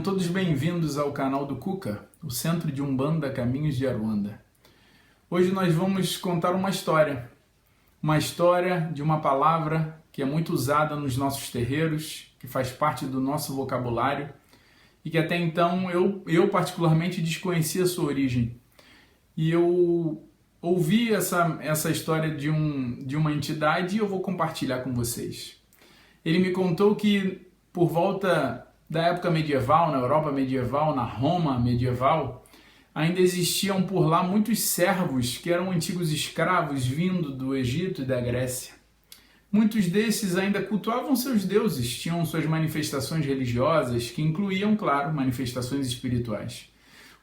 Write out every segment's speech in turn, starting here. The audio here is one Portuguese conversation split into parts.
Sejam todos bem-vindos ao canal do Cuca, o Centro de Umbanda Caminhos de Aruanda. Hoje nós vamos contar uma história de uma palavra que é muito usada nos nossos terreiros, que faz parte do nosso vocabulário e que até então eu particularmente desconhecia a sua origem. E eu ouvi essa história de uma entidade e eu vou compartilhar com vocês. Ele me contou que por volta da época medieval, na Europa medieval, na Roma medieval, ainda existiam por lá muitos servos que eram antigos escravos vindo do Egito e da Grécia. Muitos desses ainda cultuavam seus deuses, tinham suas manifestações religiosas, que incluíam, claro, manifestações espirituais.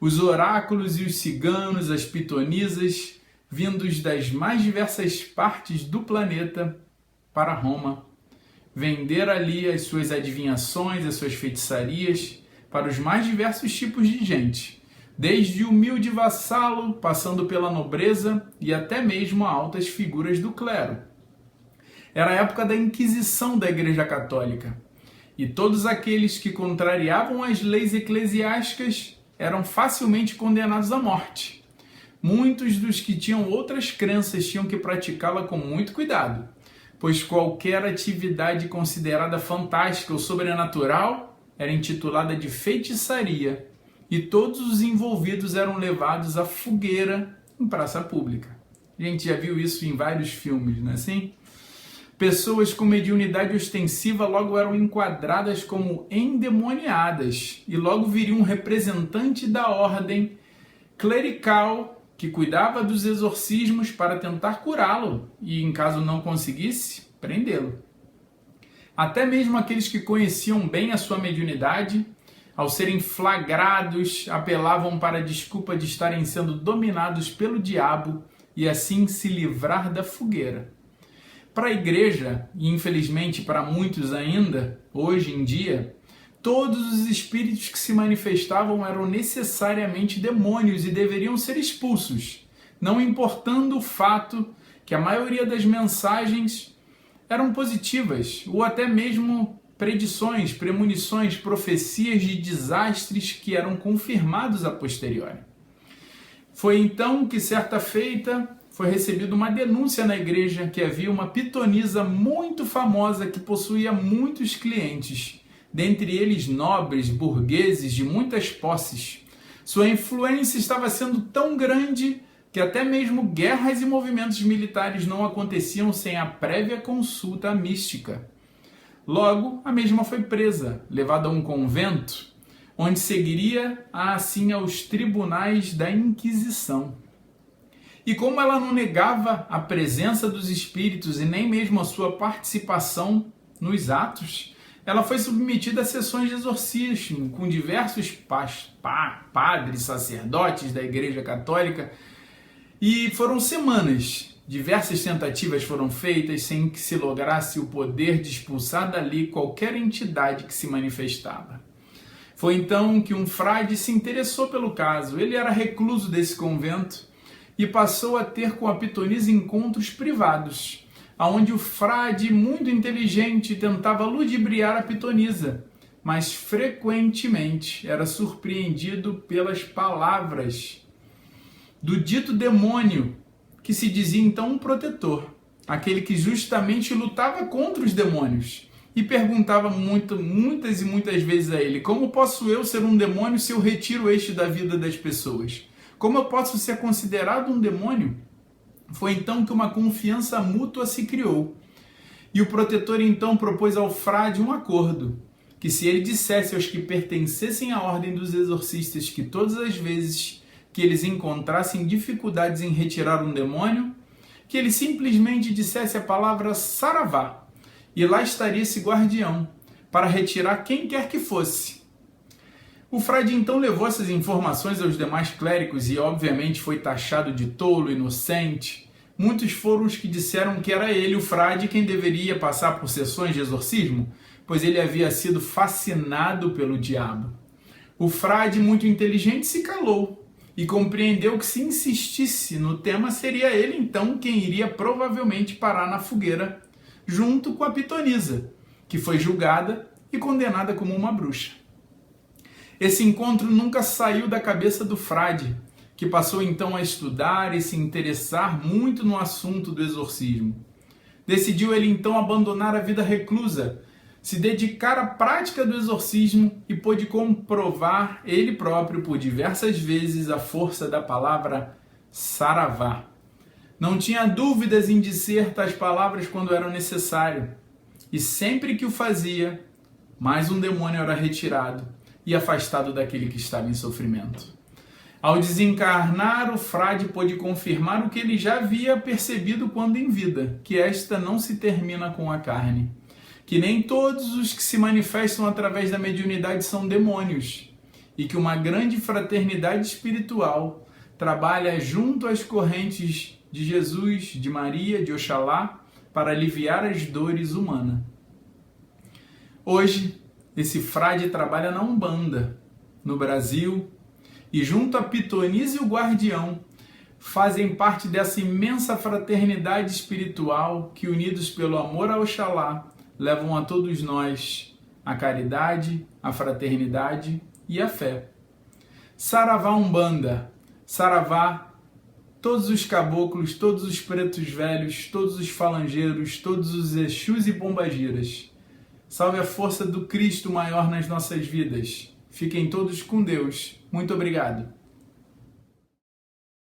Os oráculos e os ciganos, as pitonisas, vindos das mais diversas partes do planeta para Roma, vender ali as suas adivinhações, as suas feitiçarias para os mais diversos tipos de gente, desde o humilde vassalo, passando pela nobreza e até mesmo a altas figuras do clero. Era a época da Inquisição da Igreja Católica, e todos aqueles que contrariavam as leis eclesiásticas eram facilmente condenados à morte. Muitos dos que tinham outras crenças tinham que praticá-la com muito cuidado, pois qualquer atividade considerada fantástica ou sobrenatural era intitulada de feitiçaria, e todos os envolvidos eram levados à fogueira em praça pública. A gente já viu isso em vários filmes, não é assim? Pessoas com mediunidade ostensiva logo eram enquadradas como endemoniadas, e logo viria um representante da ordem clerical que cuidava dos exorcismos para tentar curá-lo e, em caso não conseguisse, prendê-lo. Até mesmo aqueles que conheciam bem a sua mediunidade, ao serem flagrados, apelavam para a desculpa de estarem sendo dominados pelo diabo e assim se livrar da fogueira. Para a igreja, e infelizmente para muitos ainda, hoje em dia, todos os espíritos que se manifestavam eram necessariamente demônios e deveriam ser expulsos, não importando o fato que a maioria das mensagens eram positivas, ou até mesmo predições, premonições, profecias de desastres que eram confirmados a posteriori. Foi então que, certa feita, foi recebida uma denúncia na igreja que havia uma pitonisa muito famosa que possuía muitos clientes, dentre eles nobres, burgueses de muitas posses. Sua influência estava sendo tão grande que até mesmo guerras e movimentos militares não aconteciam sem a prévia consulta mística. Logo, a mesma foi presa, levada a um convento, onde seguiria assim aos tribunais da Inquisição. E como ela não negava a presença dos espíritos e nem mesmo a sua participação nos atos, ela foi submetida a sessões de exorcismo com diversos padres, sacerdotes da Igreja Católica, e foram semanas. Diversas tentativas foram feitas sem que se lograsse o poder de expulsar dali qualquer entidade que se manifestava. Foi então que um frade se interessou pelo caso. Ele era recluso desse convento e passou a ter com a pitonisa encontros privados, onde o frade, muito inteligente, tentava ludibriar a pitonisa, mas frequentemente era surpreendido pelas palavras do dito demônio, que se dizia então um protetor, aquele que justamente lutava contra os demônios, e perguntava muitas e muitas vezes a ele: como posso eu ser um demônio se eu retiro este da vida das pessoas? Como eu posso ser considerado um demônio? Foi então que uma confiança mútua se criou. E o protetor então propôs ao frade um acordo, que se ele dissesse aos que pertencessem à ordem dos exorcistas que todas as vezes que eles encontrassem dificuldades em retirar um demônio, que ele simplesmente dissesse a palavra saravá, e lá estaria esse guardião, para retirar quem quer que fosse. O frade então levou essas informações aos demais clérigos e obviamente foi taxado de tolo, inocente. Muitos foram os que disseram que era ele, o frade, quem deveria passar por sessões de exorcismo, pois ele havia sido fascinado pelo diabo. O frade, muito inteligente, se calou e compreendeu que se insistisse no tema seria ele então quem iria provavelmente parar na fogueira, junto com a pitonisa, que foi julgada e condenada como uma bruxa. Esse encontro nunca saiu da cabeça do frade, que passou então a estudar e se interessar muito no assunto do exorcismo. Decidiu ele então abandonar a vida reclusa, se dedicar à prática do exorcismo e pôde comprovar ele próprio por diversas vezes a força da palavra Saravá. Não tinha dúvidas em dizer tais palavras quando era necessário, e sempre que o fazia, mais um demônio era retirado e afastado daquele que estava em sofrimento. Ao desencarnar, o frade pôde confirmar o que ele já havia percebido quando em vida, que esta não se termina com a carne, que nem todos os que se manifestam através da mediunidade são demônios, e que uma grande fraternidade espiritual trabalha junto às correntes de Jesus, de Maria, de Oxalá, para aliviar as dores humanas. Hoje, esse frade trabalha na Umbanda, no Brasil, e junto a Pitonisa e o Guardião, fazem parte dessa imensa fraternidade espiritual que, unidos pelo amor a Oxalá, levam a todos nós a caridade, a fraternidade e a fé. Saravá Umbanda, Saravá todos os caboclos, todos os pretos velhos, todos os falangeiros, todos os Exus e pombagiras. Salve a força do Cristo maior nas nossas vidas. Fiquem todos com Deus. Muito obrigado.